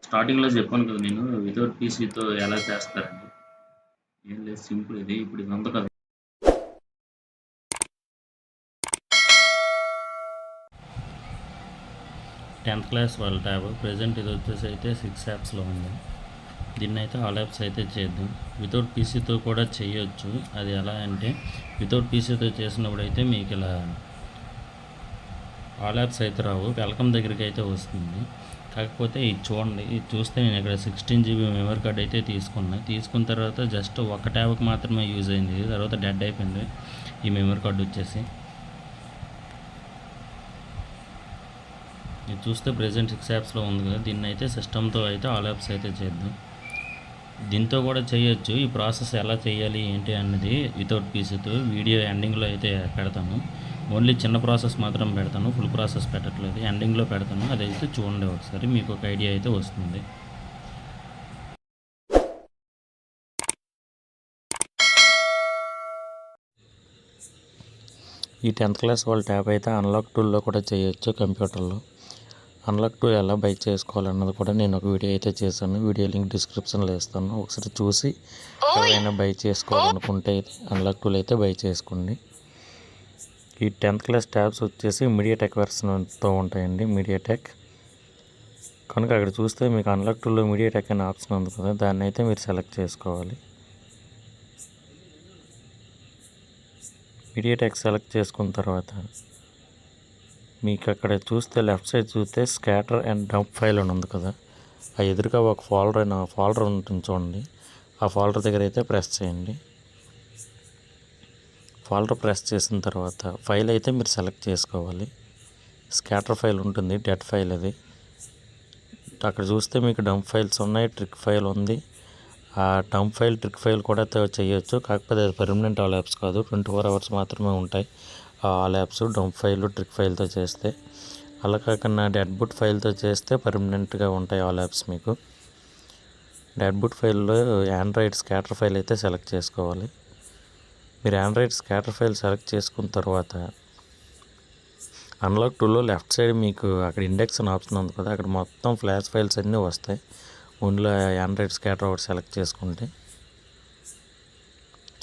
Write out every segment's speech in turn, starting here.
స్టార్టింగ్‌లో చెప్పాను కదా నేను వితౌట్ పీసీతో ఎలా చేస్తారని. ఏం లేదు సింపుల్ ఇది. ఇప్పుడు ఇది ఉంది కదా! 10th క్లాస్ వాళ్ళ ట్యాబ్ ప్రెజెంట్ ఇది వచ్చేసి అయితే 6 యాప్స్‌లో ఉంది. దీన్ని అయితే ఆల్ యాప్స్ అయితే చేద్దాం. వితౌట్ పీసీతో కూడా చేయొచ్చు. అది ఎలా అంటే వితౌట్ పీసీతో చేసినప్పుడు అయితే మీకు ఇలా ఆల్ యాప్స్ అయితే రావు. వెల్కమ్ దగ్గరికి అయితే వస్తుంది. కాకపోతే ఇది చూడండి, ఇది చూస్తే నేను ఇక్కడ 16 GB మెమరీ కార్డ్ అయితే తీసుకున్న తర్వాత జస్ట్ ఒక ట్యాబ్కి మాత్రమే యూజ్ అయింది. తర్వాత డెడ్ అయిపోయింది ఈ మెమరీ కార్డు వచ్చేసి. ఇది చూస్తే ప్రెజెంట్ 6 యాప్స్లో ఉంది కదా, దీన్ని అయితే సిస్టమ్తో అయితే ఆల్ యాప్స్ అయితే చేద్దాం. దీంతో కూడా చేయొచ్చు. ఈ ప్రాసెస్ ఎలా చేయాలి ఏంటి అన్నది వితౌట్ పీసీతో వీడియో ఎండింగ్లో అయితే పెడతాను. ఓన్లీ చిన్న ప్రాసెస్ మాత్రం పెడతాను, ఫుల్ ప్రాసెస్ పెట్టట్లేదు. ఎండింగ్లో పెడతాను, అదైతే చూడండి ఒకసారి, మీకు ఒక ఐడియా అయితే వస్తుంది. ఈ 10th క్లాస్ వాళ్ళ ట్యాబ్ అయితే అన్లాక్ టూల్లో కూడా చేయొచ్చు కంప్యూటర్లో. అన్లాక్ టూల్ ఎలా బై చేసుకోవాలన్నది కూడా నేను ఒక వీడియో అయితే చేశాను. వీడియో లింక్ డిస్క్రిప్షన్లో ఇస్తాను, ఒకసారి చూసి ఎవరైనా బై చేసుకోవాలనుకుంటే అన్లాక్ టూల్ అయితే బై చేసుకోండి. ఈ 10th క్లాస్ ట్యాబ్స్ వచ్చేసి మీడియాటెక్ వెర్షన్తో ఉంటాయండి, మీడియాటెక్. కనుక అక్కడ చూస్తే మీకు అన్లాక్ టూల్లో మీడియాటెక్ అనే ఆప్షన్ ఉంది కదా, దాన్ని అయితే మీరు సెలెక్ట్ చేసుకోవాలి. మీడియాటెక్ సెలెక్ట్ చేసుకున్న తర్వాత మీకు అక్కడ చూస్తే లెఫ్ట్ సైడ్ చూస్తే స్కాటర్ అండ్ డంప్ ఫైల్ అని ఉంది కదా, ఆ ఎదురుగా ఒక ఫోల్డర్ ఉంటుంది చూడండి. ఆ ఫోల్డర్ దగ్గర అయితే ప్రెస్ చేయండి. ఫోల్డర్ ప్రెస్ చేసిన తర్వాత ఫైల్ అయితే మీరు సెలెక్ట్ చేసుకోవాలి. స్కాటర్ ఫైల్ ఉంటుంది, డెడ్ ఫైల్ అది. అక్కడ చూస్తే మీకు డంప్ ఫైల్స్ ఉన్నాయి, ట్రిక్ ఫైల్ ఉంది. ఆ డంప్ ఫైల్ ట్రిక్ ఫైల్ కూడా చేయొచ్చు, కాకపోతే అది పర్మనెంట్ ఆల్ యాప్స్ కాదు, 24 hours మాత్రమే ఉంటాయి ఆ all apps dump file trick ఫైల్తో చేస్తే. అలా కాకుండా డెడ్ బుట్ ఫైల్తో చేస్తే పర్మనెంట్గా ఉంటాయి ఆల్ యాప్స్ మీకు. డెడ్ బుట్ ఫైల్లో ఆండ్రాయిడ్ స్కాటర్ ఫైల్ అయితే సెలెక్ట్ చేసుకోవాలి. మీరు ఆండ్రాయిడ్ స్కాటర్ ఫైల్ సెలెక్ట్ చేసుకున్న తర్వాత అన్లాక్ టూల్లో లెఫ్ట్ సైడ్ మీకు అక్కడ ఇండెక్స్ అని ఆప్షన్ ఉంది కదా, అక్కడ మొత్తం ఫ్లాష్ ఫైల్స్ అన్నీ వస్తాయి. ఓన్లీ ఆండ్రాయిడ్ స్కాటర్ ఒకటి సెలెక్ట్ చేసుకుంటే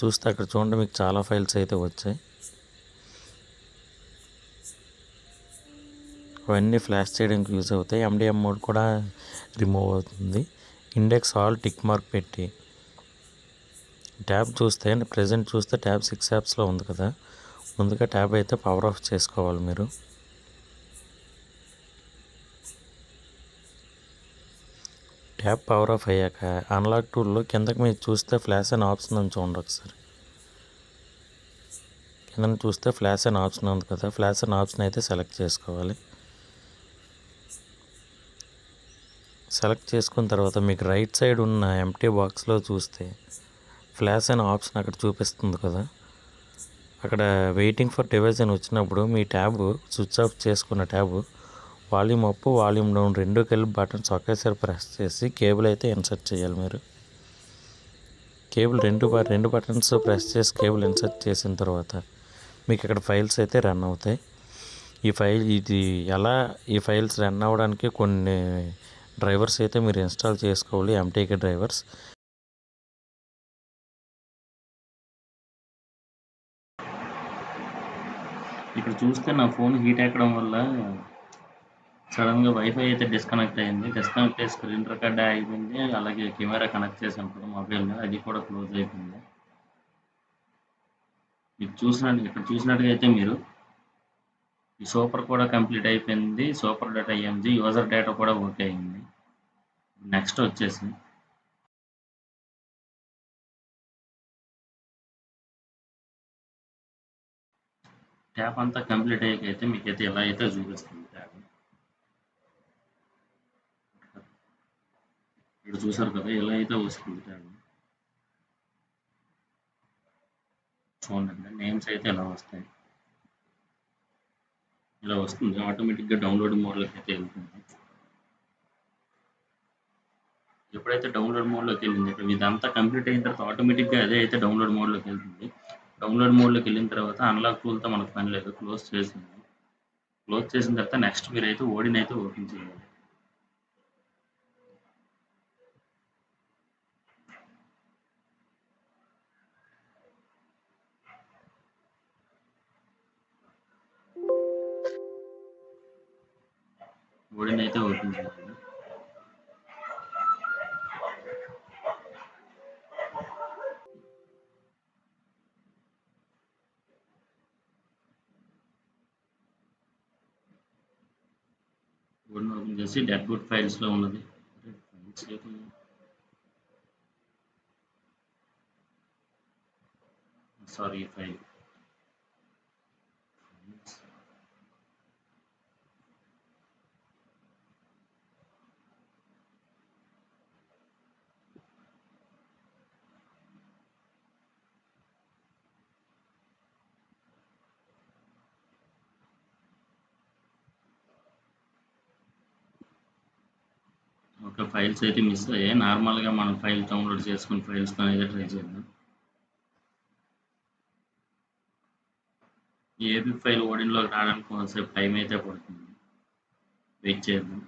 చూస్తే అక్కడ చూడండి మీకు చాలా ఫైల్స్ అయితే వచ్చాయి. అవన్నీ ఫ్లాష్ చేయడానికి యూజ్ అవుతాయి. ఎండిఎం మోడ్ కూడా రిమూవ్ అవుతుంది. ఇండెక్స్ ఆల్ టిక్ మార్క్ పెట్టి ట్యాబ్ చూస్తే ప్రెజెంట్ చూస్తే ట్యాబ్ 6 యాప్స్లో ఉంది కదా, ముందుగా ట్యాబ్ అయితే పవర్ ఆఫ్ చేసుకోవాలి మీరు. ట్యాబ్ పవర్ ఆఫ్ అయ్యాక అన్లాక్ టూల్లో కిందకి మీరు చూస్తే ఫ్లాష్ అనే ఆప్షన్ ఉంది చూడండి ఒకసారి. కింద చూస్తే ఫ్లాష్ అనే ఆప్షన్ ఉంది కదా, ఫ్లాష్ అనే ఆప్షన్ అయితే సెలెక్ట్ చేసుకోవాలి. సెలెక్ట్ చేసుకున్న తర్వాత మీకు రైట్ సైడ్ ఉన్న ఎంటీ బాక్స్లో చూస్తే ఫ్లాష్ అనే ఆప్షన్ అక్కడ చూపిస్తుంది కదా, అక్కడ వెయిటింగ్ ఫర్ డివైస్ అని వచ్చినప్పుడు మీ ట్యాబ్ స్విచ్ ఆఫ్ చేసుకున్న tab volume up volume down రెండు కలిపి బటన్స్ ఒకేసారి ప్రెస్ చేసి కేబుల్ అయితే ఇన్సర్ట్ చేయాలి మీరు. కేబుల్ రెండు బటన్స్ ప్రెస్ చేసి కేబుల్ ఇన్సర్ట్ చేసిన తర్వాత మీకు ఇక్కడ ఫైల్స్ అయితే రన్ అవుతాయి. ఈ ఫైల్స్ రన్ అవ్వడానికి కొన్ని డ్రైవర్స్ అయితే మీరు ఇన్స్టాల్ చేసుకోవాలి, ఎంటీకే డ్రైవర్స్. ఇక్కడ చూస్తే నా ఫోన్ హీట్ ఎక్కడం వల్ల సడన్గా వైఫై అయితే డిస్కనెక్ట్ అయ్యింది. డిస్కనెక్ట్ అయ్యి స్క్రీన్ రికార్డ్ అయిపోయింది. అలాగే కెమెరా కనెక్ట్ చేసాను కూడా మొబైల్ మీద, అది కూడా క్లోజ్ అయిపోయింది. ఇక్కడ చూసినట్టుగా అయితే మీరు ఈ సూపర్ కూడా కంప్లీట్ అయిపోయింది. Super data MG user data కూడా ఓకే అయింది. నెక్స్ట్ వచ్చేసి ట్యాప్ అంతా కంప్లీట్ అయ్యాకైతే మీకైతే ఇలా అయితే చూపిస్తుంది ట్యాప్. ఇక్కడ చూసారు కదా, ఇలా అయితే వస్తుంది ట్యాబ్. చూడండి, నేమ్స్ అయితే ఇలా వస్తాయి. ఇలా వస్తుంది, ఆటోమేటిక్గా డౌన్లోడ్ మోడ్లోకి అయితే వెళ్తుంది. ఎప్పుడైతే డౌన్లోడ్ మోడ్లోకి వెళ్ళింది, ఇక్కడ ఇదంతా కంప్లీట్ అయిన తర్వాత ఆటోమేటిక్గా అదే అయితే డౌన్లోడ్ మోడ్లోకి వెళ్తుంది. డౌన్లోడ్ మోడ్లోకి వెళ్ళిన తర్వాత అన్లాక్ టూల్తో మనకు పని లేదు, క్లోజ్ చేసింది. క్లోజ్ చేసిన తర్వాత నెక్స్ట్ మీరైతే ఓడిని అయితే ఓపెన్ చేయాలి. ఓడిని అయితే ఓపెన్ చేయాలి. ఓడిని ఓపెన్ చేసి డెడ్ బుట్ ఫైల్స్లో ఉన్నది సారీ ఫైల్ ఒక ఫైల్స్ అయితే మిస్ అయ్యాయి. నార్మల్గా మనం ఫైల్ డౌన్లోడ్ చేసుకుని ఫైల్స్తో అయితే ట్రై చేద్దాం. ఏబీ ఫైల్ ఓడిన్లోకి రావడానికి కొంతసేపు టైం అయితే పడుతుంది, వెయిట్ చేద్దాం.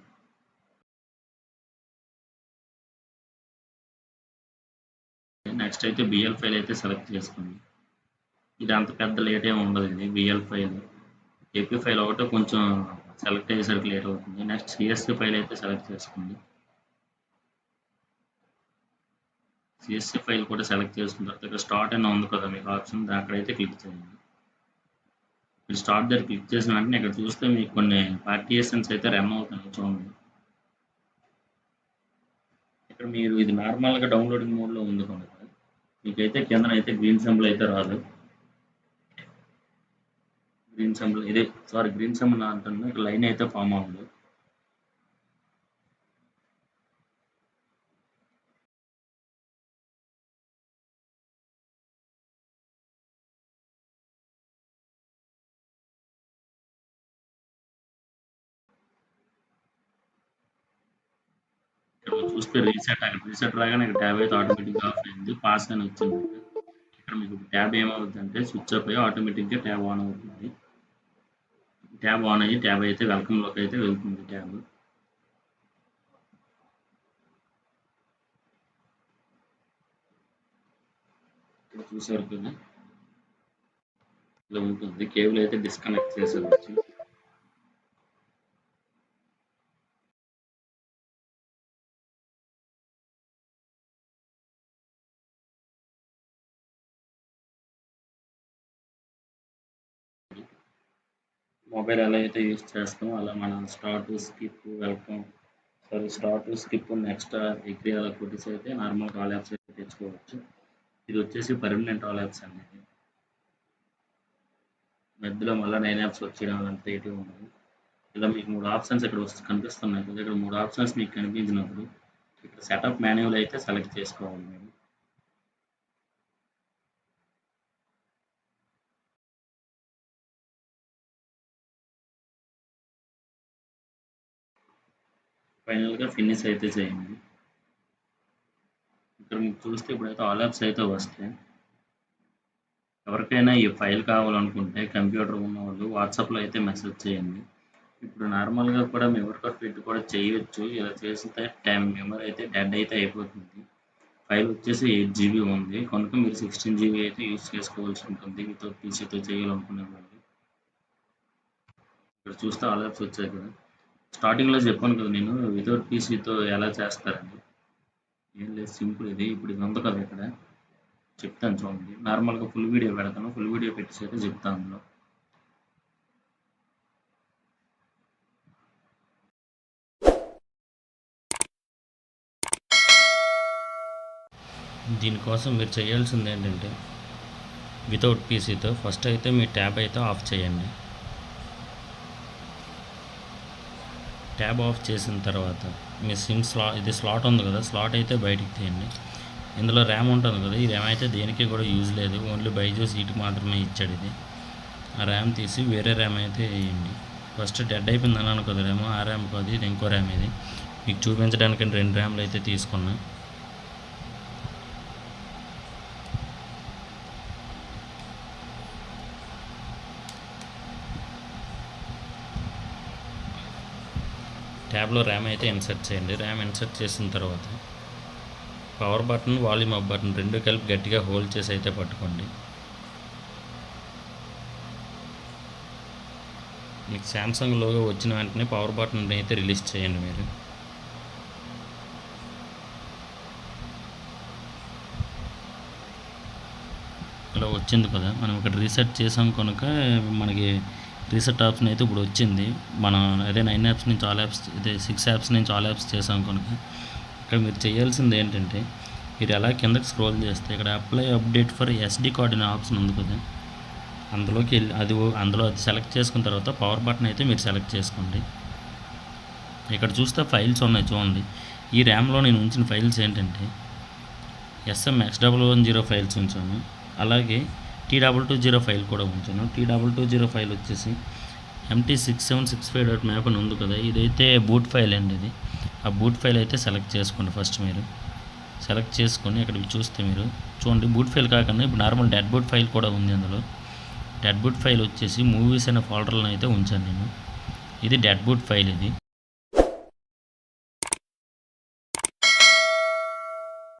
నెక్స్ట్ అయితే బిఎల్ ఫైల్ అయితే సెలెక్ట్ చేసుకోండి. ఇది అంత పెద్ద లేట్ ఏమి ఉండదు. ఇది బిఎల్ ఫైల్. ఏపీ ఫైల్ ఒకటే కొంచెం సెలెక్ట్ అయ్యేసరికి లేట్ అవుతుంది. నెక్స్ట్ సిఎస్సి ఫైల్ అయితే సెలెక్ట్ చేసుకోండి. సిఎస్సి ఫైల్ కూడా సెలెక్ట్ చేసుకున్న తర్వాత ఇక్కడ స్టార్ట్ అని ఉంది కదా మీకు ఆప్షన్, అక్కడైతే క్లిక్ చేయండి. మీరు స్టార్ట్ దగ్గర క్లిక్ చేసిన వెంటనే ఇక్కడ చూస్తే మీకు కొన్ని పార్టీషన్స్ అయితే రన్ అవుతున్నాయి చూడండి. ఇక్కడ మీరు ఇది నార్మల్గా డౌన్లోడింగ్ మోడ్లో ఉంది కనుక మీకైతే కిందనైతే గ్రీన్ సింబల్ అయితే రాదు. గ్రీన్ సింబల్ ఇదే గ్రీన్ సింబల్ అంటున్నా, ఇక్కడ లైన్ అయితే ఫామ్ అవ్వదు. ఇక్కడ చూస్తే రీసెట్ రాగానే ఇక్కడ ట్యాబ్ అయితే ఆటోమేటిక్గా ఆఫ్ అయింది, పాస్ అని వచ్చింది. ఇక్కడ మీకు ట్యాబ్ ఏమవుతుంది అంటే స్విచ్ ఆఫ్ అయ్యి ఆటోమేటిక్గా ట్యాబ్ ఆన్ అవుతుంది. ట్యాబ్ ఆన్ అయ్యి ట్యాబ్ అయితే వెల్కమ్లోకి అయితే వెళ్తుంది. ట్యాబ్ ఇక్కడ చూసారు కదా, ఇలా ఉంటుంది. కేబుల్ అయితే డిస్కనెక్ట్ చేసేవచ్చు. మొబైల్ ఎలా అయితే యూజ్ చేస్తామో అలా మనం start, skip, welcome, start, skip, next, agree అలా కొట్టేసి అయితే నార్మల్గా ఆల్ యాప్స్ అయితే తెచ్చుకోవచ్చు. ఇది వచ్చేసి పర్మనెంట్ ఆల్ యాప్స్ అనేది. మధ్యలో మళ్ళీ 9 యాప్స్ వచ్చేయడం అంత ఏటి ఉండదు. ఇలా మీకు 3 ఆప్షన్స్ ఇక్కడ కనిపిస్తున్నాయి కదా, ఇక్కడ 3 ఆప్షన్స్ మీకు కనిపించినప్పుడు ఇక్కడ సెటప్ మాన్యువల్ అయితే సెలెక్ట్ చేసుకోవాలి మీరు. ఫైనల్గా ఫినిష్ అయితే చేయండి. ఇక్కడ మీకు చూస్తే ఇప్పుడైతే ఆల్ యాప్స్ అయితే వస్తాయి. ఎవరికైనా ఈ ఫైల్ కావాలనుకుంటే కంప్యూటర్ ఉన్నవాళ్ళు వాట్సాప్లో అయితే మెసేజ్ చేయండి. ఇప్పుడు నార్మల్గా కూడా మెమరీ కార్డ్ పెట్టి కూడా చేయొచ్చు. ఇలా చేస్తే మెమరీ అయితే డెడ్ అయితే అయిపోతుంది. ఫైల్ వచ్చేసి 8 GB ఉంది కనుక మీరు 16 GB అయితే యూజ్ చేసుకోవాల్సి ఉంటుంది వితౌట్ పీసీతో చేయాలనుకునే వాళ్ళు. ఇక్కడ చూస్తే ఆల్ యాప్స్ వచ్చాయి కదా, స్టార్టింగ్లో చెప్పాను కదా నేను వితౌట్ పీసీతో ఎలా చేస్తారని. ఏం లేదు, సింపుల్. ఇప్పుడు ఇది ఉంది కదా, ఇక్కడ చెప్తాను చూడండి. నార్మల్గా ఫుల్ వీడియో పెడతాను, ఫుల్ వీడియో పెట్టేసి అయితే చెప్తాను అందులో. దీనికోసం మీరు చేయాల్సింది ఏంటంటే వితౌట్ పీసీతో ఫస్ట్ అయితే మీ ట్యాబ్ అయితే ఆఫ్ చేయండి. ట్యాబ్ ఆఫ్ చేసిన తర్వాత మీ సిమ్ ఇది స్లాట్ ఉంది కదా, స్లాట్ అయితే బయటికి తీయండి. ఇందులో ర్యామ్ ఉంటుంది కదా, ఈ ర్యామ్ అయితే దేనికి కూడా యూజ్ లేదు, ఓన్లీ బైజూస్ వీటికి మాత్రమే ఇచ్చాడు ఇది. ఆ ర్యామ్ తీసి వేరే ర్యామ్ అయితే వేయండి. ఫస్ట్ డెడ్ అయిపోయింది అన్నాను కదా ర్యామ్, ఆ ర్యామ్ కాదు, ఇది ఇంకో ర్యామ్. ఇది మీకు చూపించడానికి 2 ర్యామ్లు అయితే తీసుకున్నా. ట్యాబ్లో ర్యామ్ అయితే ఇన్సర్ట్ చేయండి. ర్యామ్ ఇన్సర్ట్ చేసిన తర్వాత power button, volume up button 2 కలిపి గట్టిగా హోల్డ్ చేసి అయితే పట్టుకోండి. మీకు శాంసంగ్ లోగో వచ్చిన వెంటనే పవర్ బటన్ అయితే రిలీజ్ చేయండి మీరు. ఇలా వచ్చింది కదా, మనం ఇక్కడ రీసెట్ చేసాం కనుక మనకి రీసెట్ ఆప్షన్ అయితే ఇప్పుడు వచ్చింది. మనం అదే 9 యాప్స్ నుంచి ఆల్ యాప్స్, అదే 6 యాప్స్ నుంచి ఆల్ యాప్స్ చేసాం కనుక ఇక్కడ మీరు చేయాల్సింది ఏంటంటే, మీరు ఎలా కిందకి స్క్రోల్ చేస్తే ఇక్కడ apply update for SD card అనే ఆప్షన్ ఉంది కదా, అందులోకి వెళ్ళి అందులో అది సెలెక్ట్ చేసుకున్న తర్వాత పవర్ బటన్ అయితే మీరు సెలెక్ట్ చేసుకోండి. ఇక్కడ చూస్తే ఫైల్స్ ఉన్నాయి చూడండి. ఈ ర్యామ్లో నేను ఉంచిన ఫైల్స్ ఏంటంటే SMX110 ఫైల్స్ ఉంచాను, అలాగే T220 ఫైల్ కూడా ఉంచాను. T220 ఫైల్ వచ్చేసి MT6765.map అని ఉంది కదా, ఇదైతే బూట్ ఫైల్ అండి. ఇది ఆ బూట్ ఫైల్ అయితే సెలెక్ట్ చేసుకోండి. ఫస్ట్ మీరు సెలెక్ట్ చేసుకొని ఇక్కడ చూస్తే మీరు చూడండి, బూట్ ఫైల్ కాకుండా ఇప్పుడు నార్మల్ డెడ్ బూట్ ఫైల్ కూడా ఉంది. అందులో డెడ్ బూట్ ఫైల్ వచ్చేసి మూవీస్ అనే ఫోల్డర్లో అయితే ఉంచాను నేను. ఇది డెడ్ బూట్ ఫైల్ ఇది.